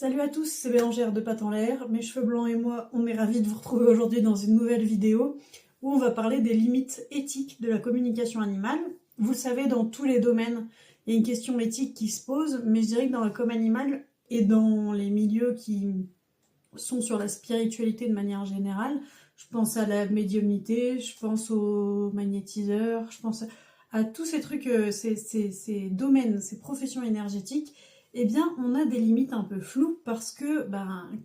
Salut à tous, c'est Bérangère de Pattes en l'air. Mes cheveux blancs et moi, on est ravis de vous retrouver aujourd'hui dans une nouvelle vidéo où on va parler des limites éthiques de la communication animale. Vous le savez, dans tous les domaines, il y a une question éthique qui se pose, mais je dirais que dans la com animale et dans les milieux qui sont sur la spiritualité de manière générale, je pense à la médiumnité, je pense aux magnétiseurs, je pense à tous ces trucs, ces domaines, ces professions énergétiques. Eh bien, on a des limites un peu floues parce que,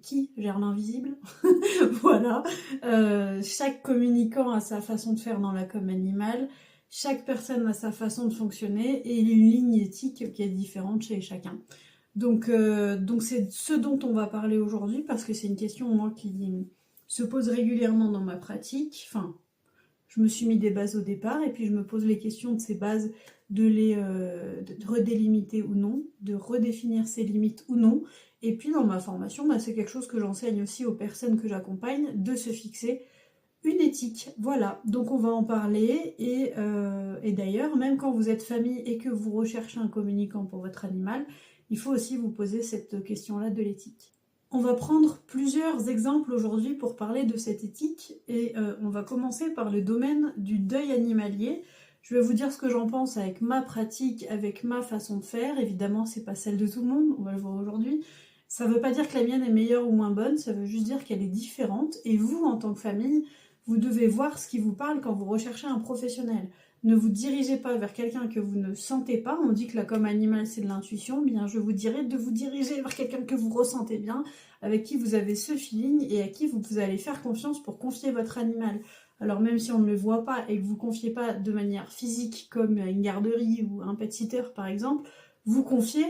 qui gère l'invisible? Voilà. Chaque communicant a sa façon de faire dans la com animale, chaque personne a sa façon de fonctionner et il y a une ligne éthique qui est différente chez chacun. Donc c'est ce dont on va parler aujourd'hui parce que c'est une question, moi, qui se pose régulièrement dans ma pratique. Enfin, je me suis mis des bases au départ et puis je me pose les questions de ces bases, de redélimiter ou non, de redéfinir ses limites ou non. Et puis dans ma formation, c'est quelque chose que j'enseigne aussi aux personnes que j'accompagne, de se fixer une éthique. Voilà, donc on va en parler et d'ailleurs, même quand vous êtes famille et que vous recherchez un communicant pour votre animal, il faut aussi vous poser cette question-là de l'éthique. On va prendre plusieurs exemples aujourd'hui pour parler de cette éthique et on va commencer par le domaine du deuil animalier. Je vais vous dire ce que j'en pense avec ma pratique, avec ma façon de faire. Évidemment, c'est pas celle de tout le monde, on va le voir aujourd'hui. Ça veut pas dire que la mienne est meilleure ou moins bonne, ça veut juste dire qu'elle est différente. Et vous, en tant que famille, vous devez voir ce qui vous parle quand vous recherchez un professionnel. Ne vous dirigez pas vers quelqu'un que vous ne sentez pas. On dit que la com animale, c'est de l'intuition. Bien, je vous dirais de vous diriger vers quelqu'un que vous ressentez bien, avec qui vous avez ce feeling et à qui vous allez faire confiance pour confier votre animal. Alors même si on ne le voit pas et que vous ne confiez pas de manière physique comme une garderie ou un pet-sitter par exemple, vous confiez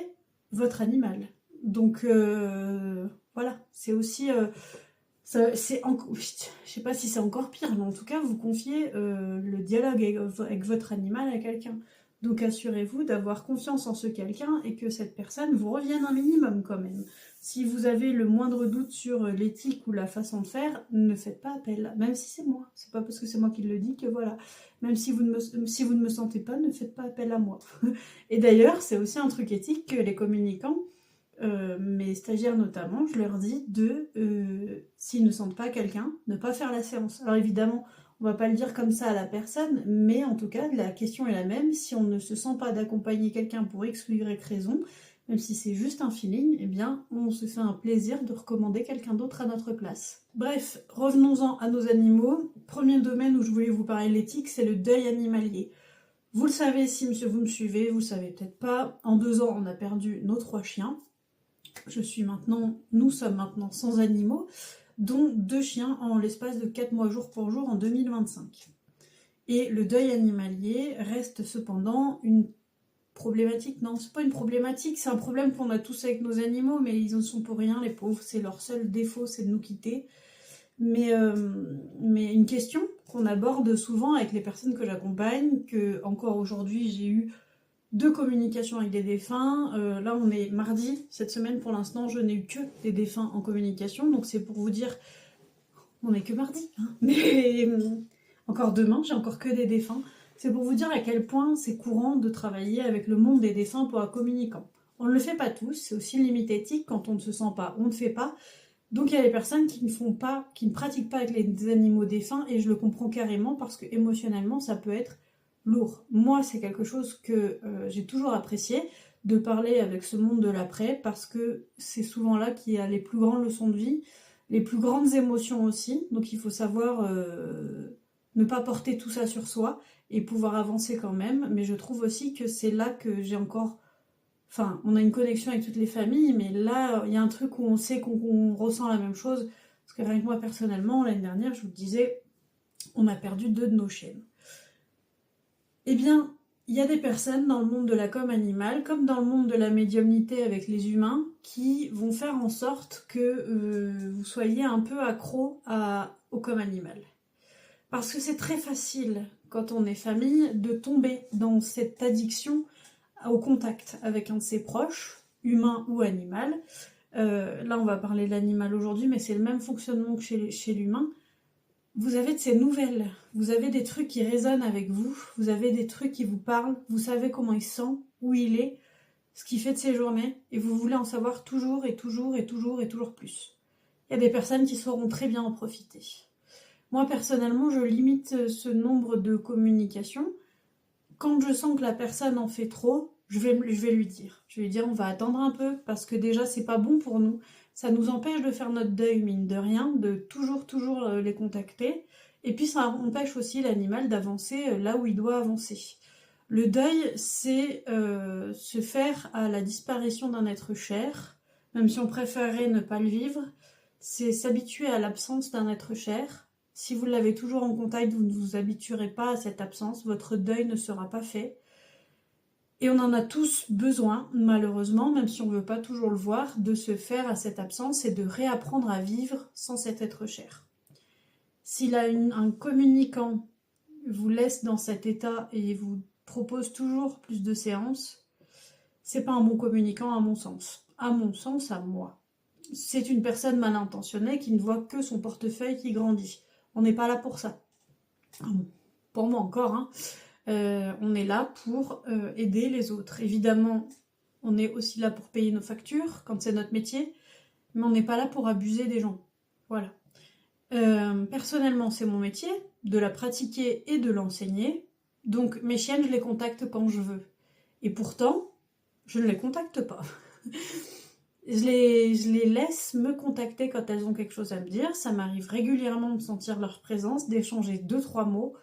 votre animal. Donc voilà, c'est aussi... je sais pas si c'est encore pire, mais en tout cas, vous confiez le dialogue avec votre animal à quelqu'un. Donc assurez-vous d'avoir confiance en ce quelqu'un et que cette personne vous revienne un minimum quand même. Si vous avez le moindre doute sur l'éthique ou la façon de faire, ne faites pas appel, même si c'est moi. C'est pas parce que c'est moi qui le dis que voilà. Même si vous ne me sentez pas, ne faites pas appel à moi. Et d'ailleurs, c'est aussi un truc éthique que les communicants, mes stagiaires notamment, je leur dis s'ils ne sentent pas quelqu'un, ne pas faire la séance. Alors évidemment, on va pas le dire comme ça à la personne, mais en tout cas, la question est la même. Si on ne se sent pas d'accompagner quelqu'un pour X ou Y raison, même si c'est juste un feeling, eh bien, on se fait un plaisir de recommander quelqu'un d'autre à notre place. Bref, revenons-en à nos animaux. Premier domaine où je voulais vous parler de l'éthique, c'est le deuil animalier. Vous le savez, si vous me suivez, vous le savez peut-être pas, en 2 ans, on a perdu nos 3 chiens. Nous sommes maintenant sans animaux, dont 2 chiens en l'espace de 4 mois jour pour jour en 2025. Et le deuil animalier reste cependant une problématique. Non, c'est pas une problématique, c'est un problème qu'on a tous avec nos animaux, mais ils ne sont pour rien, les pauvres. C'est leur seul défaut, c'est de nous quitter. Mais une question qu'on aborde souvent avec les personnes que j'accompagne, que encore aujourd'hui j'ai eu 2 communications avec des défunts. Là, on est mardi. Cette semaine, pour l'instant, je n'ai eu que des défunts en communication. Donc, c'est pour vous dire... On n'est que mardi. Hein, mais encore demain, j'ai encore que des défunts. C'est pour vous dire à quel point c'est courant de travailler avec le monde des défunts pour un communicant. On ne le fait pas tous. C'est aussi une limite éthique. Quand on ne se sent pas, on ne fait pas. Donc, il y a des personnes qui ne pratiquent pas avec les animaux défunts. Et je le comprends carrément parce que émotionnellement, ça peut être lourd. Moi, c'est quelque chose que j'ai toujours apprécié, de parler avec ce monde de l'après, parce que c'est souvent là qu'il y a les plus grandes leçons de vie, les plus grandes émotions aussi. Donc il faut savoir ne pas porter tout ça sur soi et pouvoir avancer quand même. Mais je trouve aussi que c'est là que j'ai encore... Enfin, on a une connexion avec toutes les familles, mais là, il y a un truc où on sait qu'on ressent la même chose. Parce que rien que moi, personnellement, l'année dernière, je vous le disais, on a perdu 2 de nos chiennes. Eh bien, il y a des personnes dans le monde de la com animale, comme dans le monde de la médiumnité avec les humains, qui vont faire en sorte que vous soyez un peu accro au com animal. Parce que c'est très facile, quand on est famille, de tomber dans cette addiction au contact avec un de ses proches, humain ou animal. Là, on va parler de l'animal aujourd'hui, mais c'est le même fonctionnement que chez l'humain. Vous avez de ces nouvelles, vous avez des trucs qui résonnent avec vous, vous avez des trucs qui vous parlent, vous savez comment il se sent, où il est. ce qu'il fait de ses journées, et vous voulez en savoir toujours et toujours et toujours et toujours plus. Il y a des personnes qui sauront très bien en profiter. Moi, personnellement, je limite ce nombre de communications. Quand je sens que la personne en fait trop, je vais lui dire. Je vais lui dire, on va attendre un peu, parce que déjà, c'est pas bon pour nous. Ça nous empêche de faire notre deuil, mine de rien, de toujours les contacter. Et puis, ça empêche aussi l'animal d'avancer là où il doit avancer. Le deuil, c'est se faire à la disparition d'un être cher, même si on préférerait ne pas le vivre. C'est s'habituer à l'absence d'un être cher. Si vous l'avez toujours en contact, vous ne vous habituerez pas à cette absence, votre deuil ne sera pas fait. Et on en a tous besoin, malheureusement, même si on ne veut pas toujours le voir, de se faire à cette absence et de réapprendre à vivre sans cet être cher. S'il a un communicant vous laisse dans cet état et vous propose toujours plus de séances, c'est pas un bon communicant à mon sens. À mon sens, à moi. C'est une personne mal intentionnée qui ne voit que son portefeuille qui grandit. On n'est pas là pour ça. Pour moi encore, hein. On est là pour aider les autres. Évidemment, on est aussi là pour payer nos factures quand c'est notre métier, mais on n'est pas là pour abuser des gens. Voilà. Personnellement, c'est mon métier, de la pratiquer et de l'enseigner. Donc mes chiennes, je les contacte quand je veux. Et pourtant, je ne les contacte pas. Je les laisse me contacter quand elles ont quelque chose à me dire. Ça m'arrive régulièrement de sentir leur présence, d'échanger 2-3 mots.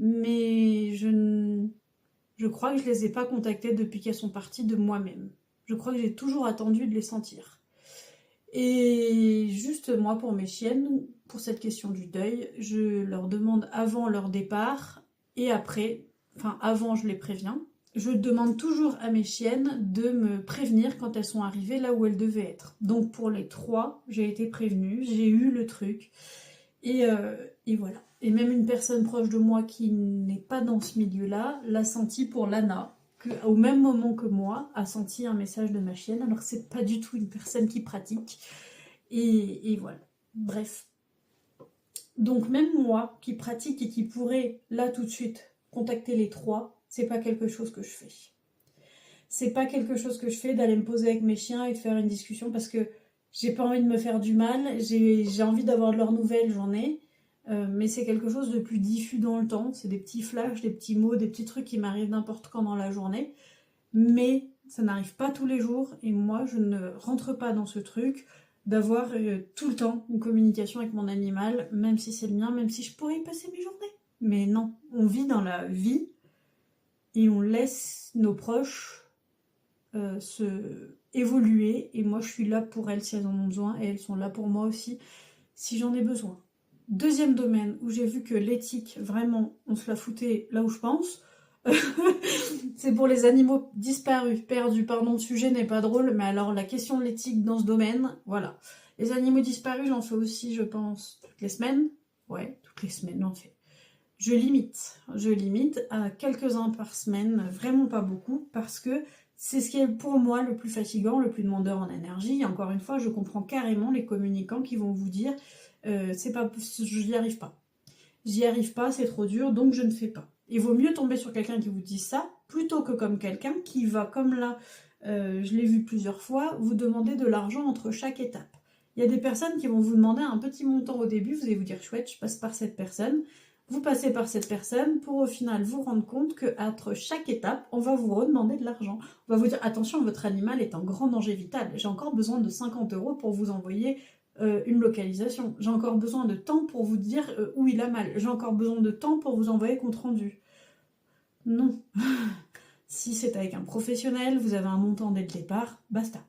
Mais je crois que je les ai pas contactées depuis qu'elles sont parties de moi-même. Je crois que j'ai toujours attendu de les sentir. Et juste moi, pour mes chiennes, pour cette question du deuil, je leur demande avant leur départ et après, enfin avant je les préviens, je demande toujours à mes chiennes de me prévenir quand elles sont arrivées là où elles devaient être. Donc pour les 3, j'ai été prévenue, j'ai eu le truc et voilà. Et même une personne proche de moi qui n'est pas dans ce milieu-là l'a senti pour Lana, au même moment que moi, a senti un message de ma chienne, alors que c'est pas du tout une personne qui pratique. Et voilà. Bref. Donc même moi, qui pratique et qui pourrait, là tout de suite, contacter les 3, c'est pas quelque chose que je fais. C'est pas quelque chose que je fais d'aller me poser avec mes chiens et de faire une discussion parce que j'ai pas envie de me faire du mal, j'ai envie d'avoir de leurs nouvelles, j'en ai. Mais c'est quelque chose de plus diffus dans le temps. C'est des petits flashs, des petits mots, des petits trucs qui m'arrivent n'importe quand dans la journée. Mais ça n'arrive pas tous les jours. Et moi, je ne rentre pas dans ce truc d'avoir tout le temps une communication avec mon animal, même si c'est le mien, même si je pourrais y passer mes journées. Mais non, on vit dans la vie et on laisse nos proches se évoluer. Et moi, je suis là pour elles si elles en ont besoin. Et elles sont là pour moi aussi si j'en ai besoin. Deuxième domaine où j'ai vu que l'éthique, vraiment, on se la foutait là où je pense, c'est pour les animaux disparus, perdus. Pardon, le sujet n'est pas drôle, mais alors la question de l'éthique dans ce domaine, voilà. Les animaux disparus, j'en fais aussi, je pense, toutes les semaines. Ouais, toutes les semaines, j'en fais. Je limite à quelques-uns par semaine, vraiment pas beaucoup, parce que c'est ce qui est pour moi le plus fatigant, le plus demandeur en énergie. Et encore une fois, je comprends carrément les communicants qui vont vous dire c'est pas, j'y arrive pas. J'y arrive pas, c'est trop dur, donc je ne fais pas. Il vaut mieux tomber sur quelqu'un qui vous dit ça, plutôt que comme quelqu'un qui va, comme là, je l'ai vu plusieurs fois, vous demander de l'argent entre chaque étape. Il y a des personnes qui vont vous demander un petit montant au début, vous allez vous dire chouette, je passe par cette personne. Vous passez par cette personne pour au final vous rendre compte qu'entre chaque étape, on va vous redemander de l'argent. On va vous dire attention, votre animal est en grand danger vital. J'ai encore besoin de 50 € pour vous envoyer une localisation. J'ai encore besoin de temps pour vous dire où il a mal. J'ai encore besoin de temps pour vous envoyer compte rendu. Non. Si c'est avec un professionnel, vous avez un montant dès le départ, basta.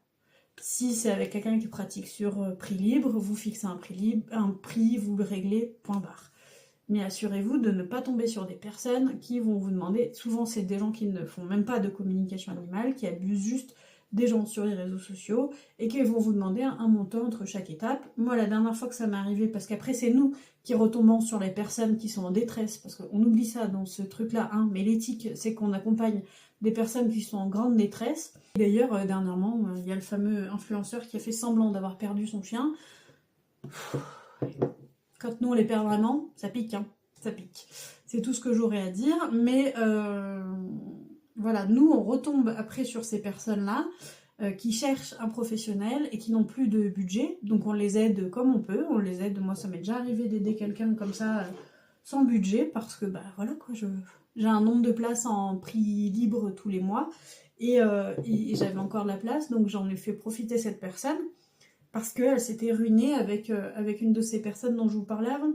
Si c'est avec quelqu'un qui pratique sur prix libre, vous fixez un prix libre, un prix, vous le réglez, point barre. Mais assurez-vous de ne pas tomber sur des personnes qui vont vous demander, souvent c'est des gens qui ne font même pas de communication animale, qui abusent juste des gens sur les réseaux sociaux et qui vont vous demander un montant entre chaque étape. Moi, la dernière fois que ça m'est arrivé, parce qu'après c'est nous qui retombons sur les personnes qui sont en détresse, parce qu'on oublie ça dans ce truc-là, hein, mais l'éthique, c'est qu'on accompagne des personnes qui sont en grande détresse. D'ailleurs, dernièrement, il y a le fameux influenceur qui a fait semblant d'avoir perdu son chien. Quand nous on les perd vraiment, ça pique, hein, ça pique. C'est tout ce que j'aurais à dire, mais Voilà, nous on retombe après sur ces personnes-là qui cherchent un professionnel et qui n'ont plus de budget, donc on les aide comme on peut, on les aide. Moi ça m'est déjà arrivé d'aider quelqu'un comme ça sans budget, parce que bah voilà quoi, j'ai un nombre de places en prix libre tous les mois, et j'avais encore de la place, donc j'en ai fait profiter cette personne, parce qu'elle s'était ruinée avec une de ces personnes dont je vous parlais avant.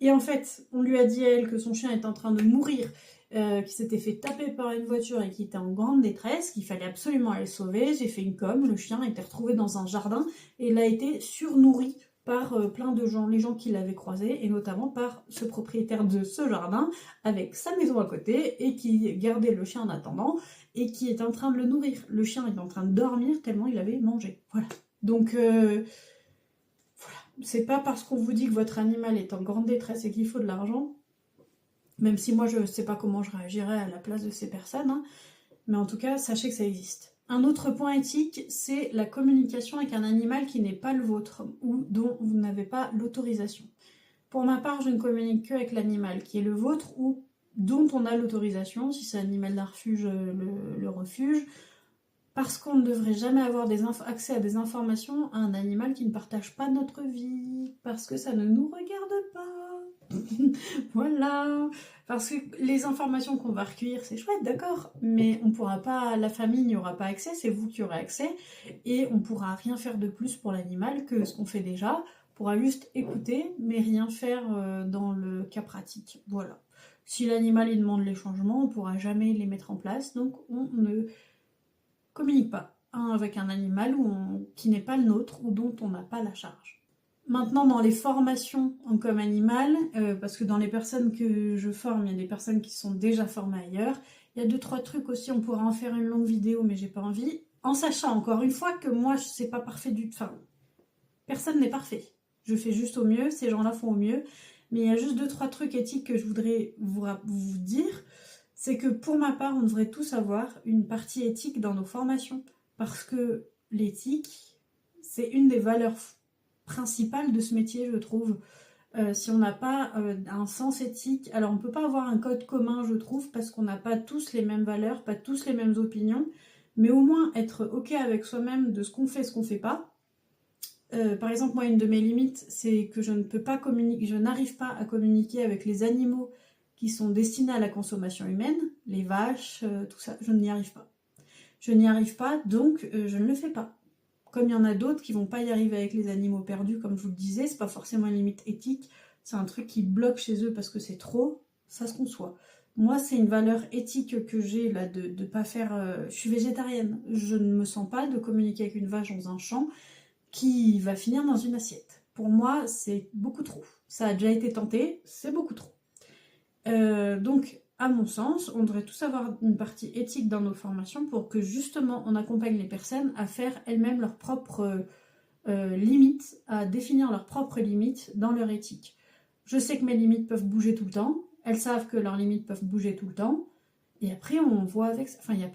Et en fait, on lui a dit à elle que son chien était en train de mourir, qui s'était fait taper par une voiture et qui était en grande détresse, qu'il fallait absolument aller le sauver. J'ai fait une com, le chien était retrouvé dans un jardin et il a été surnourri par plein de gens, les gens qui l'avaient croisé, et notamment par ce propriétaire de ce jardin, avec sa maison à côté, et qui gardait le chien en attendant, et qui était en train de le nourrir. Le chien était en train de dormir tellement il avait mangé. Voilà. Donc, c'est pas parce qu'on vous dit que votre animal est en grande détresse et qu'il faut de l'argent, même si moi je sais pas comment je réagirais à la place de ces personnes, hein, mais en tout cas, sachez que ça existe. Un autre point éthique, c'est la communication avec un animal qui n'est pas le vôtre ou dont vous n'avez pas l'autorisation. Pour ma part, je ne communique que avec l'animal qui est le vôtre ou dont on a l'autorisation. Si c'est un animal d'un refuge, le refuge. Parce qu'on ne devrait jamais avoir accès à des informations à un animal qui ne partage pas notre vie. Parce que ça ne nous regarde pas. Voilà. Parce que les informations qu'on va recueillir, c'est chouette, d'accord. Mais on pourra pas, la famille n'y aura pas accès, c'est vous qui aurez accès. Et on pourra rien faire de plus pour l'animal que ce qu'on fait déjà. On pourra juste écouter, mais rien faire dans le cas pratique. Voilà. Si l'animal il demande les changements, on pourra jamais les mettre en place. Donc on ne communique pas avec un animal qui n'est pas le nôtre ou dont on n'a pas la charge. Maintenant, dans les formations en com animal, parce que dans les personnes que je forme, il y a des personnes qui sont déjà formées ailleurs, il y a 2-3 trucs aussi, on pourra en faire une longue vidéo, mais j'ai pas envie, en sachant encore une fois que moi, c'est pas parfait enfin, personne n'est parfait. Je fais juste au mieux, ces gens-là font au mieux, mais il y a juste 2-3 trucs éthiques que je voudrais vous dire. C'est que pour ma part, on devrait tous avoir une partie éthique dans nos formations. Parce que l'éthique, c'est une des valeurs principales de ce métier, je trouve. Si on n'a pas un sens éthique, alors on ne peut pas avoir un code commun, je trouve, parce qu'on n'a pas tous les mêmes valeurs, pas tous les mêmes opinions, mais au moins être OK avec soi-même de ce qu'on fait, ce qu'on ne fait pas. Par exemple, moi, une de mes limites, c'est que je ne peux pas communiquer, je n'arrive pas à communiquer avec les animaux qui sont destinés à la consommation humaine, les vaches, tout ça, je n'y arrive pas. Je n'y arrive pas, donc je ne le fais pas. Comme il y en a d'autres qui vont pas y arriver avec les animaux perdus, comme je vous le disais, c'est pas forcément une limite éthique, c'est un truc qui bloque chez eux parce que c'est trop, ça se conçoit. Moi, c'est une valeur éthique que j'ai là de pas faire. Je suis végétarienne, je ne me sens pas de communiquer avec une vache dans un champ qui va finir dans une assiette. Pour moi, c'est beaucoup trop. Ça a déjà été tenté, c'est beaucoup trop. Donc, à mon sens, on devrait tous avoir une partie éthique dans nos formations pour que justement on accompagne les personnes à faire elles-mêmes leurs propres limites, à définir leurs propres limites dans leur éthique. Je sais que mes limites peuvent bouger tout le temps, elles savent que leurs limites peuvent bouger tout le temps, et après on voit avec ça. Enfin, il n'y a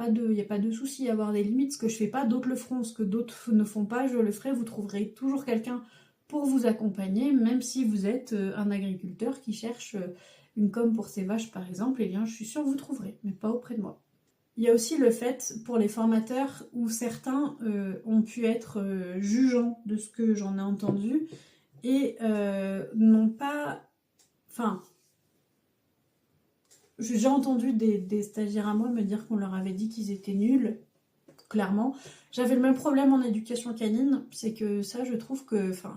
pas de souci à avoir des limites. Ce que je fais pas, d'autres le feront. Ce que d'autres ne font pas, je le ferai. Vous trouverez toujours quelqu'un pour vous accompagner, même si vous êtes un agriculteur qui cherche une com pour ses vaches par exemple, eh bien je suis sûre que vous trouverez, mais pas auprès de moi. Il y a aussi le fait pour les formateurs où certains ont pu être jugeants de ce que j'en ai entendu et n'ont pas... Enfin, j'ai entendu des stagiaires à moi me dire qu'on leur avait dit qu'ils étaient nuls, clairement. J'avais le même problème en éducation canine, c'est que ça je trouve que... Enfin,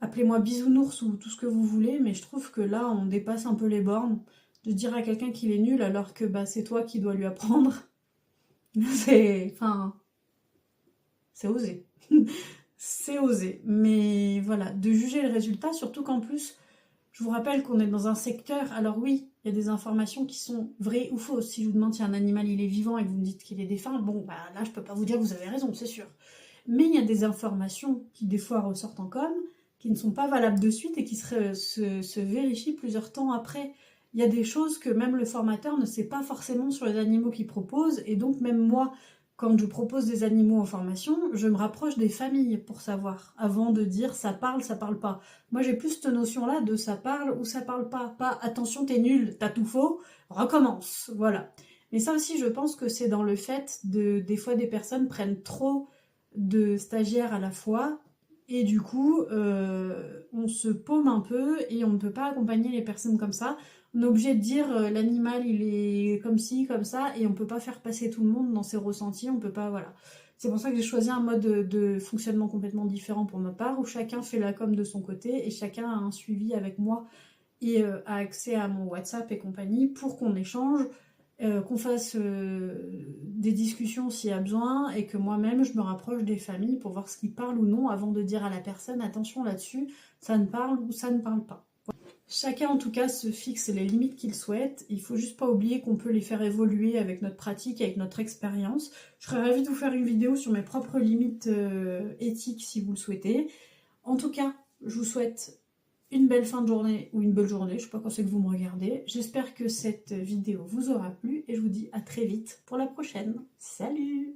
appelez-moi bisounours ou tout ce que vous voulez, mais je trouve que là, on dépasse un peu les bornes. De dire à quelqu'un qu'il est nul alors que bah, c'est toi qui dois lui apprendre. Enfin, c'est osé. C'est osé. Mais voilà, de juger le résultat, surtout qu'en plus, je vous rappelle qu'on est dans un secteur, alors oui, il y a des informations qui sont vraies ou fausses. Si je vous demande si un animal il est vivant et que vous me dites qu'il est défunt, bon, bah là, je peux pas vous dire que vous avez raison, c'est sûr. Mais il y a des informations qui, des fois, ressortent en com', qui ne sont pas valables de suite et qui se vérifient plusieurs temps après. Il y a des choses que même le formateur ne sait pas forcément sur les animaux qu'il propose, et donc même moi, quand je propose des animaux en formation, je me rapproche des familles pour savoir, avant de dire ça parle pas. Moi j'ai plus cette notion-là de ça parle ou ça parle pas. Pas attention t'es nul, t'as tout faux, recommence, voilà. Mais ça aussi, je pense que c'est dans le fait des fois des personnes prennent trop de stagiaires à la fois, et du coup, on se paume un peu et on ne peut pas accompagner les personnes comme ça. On est obligé de dire l'animal il est comme ci, comme ça, et on peut pas faire passer tout le monde dans ses ressentis, on peut pas, voilà. C'est pour ça que j'ai choisi un mode de fonctionnement complètement différent pour ma part, où chacun fait la com de son côté et chacun a un suivi avec moi et a accès à mon WhatsApp et compagnie pour qu'on échange, qu'on fasse des discussions s'il y a besoin et que moi-même je me rapproche des familles pour voir ce qui parle ou non avant de dire à la personne attention là-dessus, ça ne parle ou ça ne parle pas. Chacun en tout cas se fixe les limites qu'il souhaite, il faut juste pas oublier qu'on peut les faire évoluer avec notre pratique, avec notre expérience. Je serais ravie de vous faire une vidéo sur mes propres limites éthiques si vous le souhaitez. En tout cas, je vous souhaite une belle fin de journée ou une belle journée, je sais pas quand c'est que vous me regardez. J'espère que cette vidéo vous aura plu et je vous dis à très vite pour la prochaine. Salut!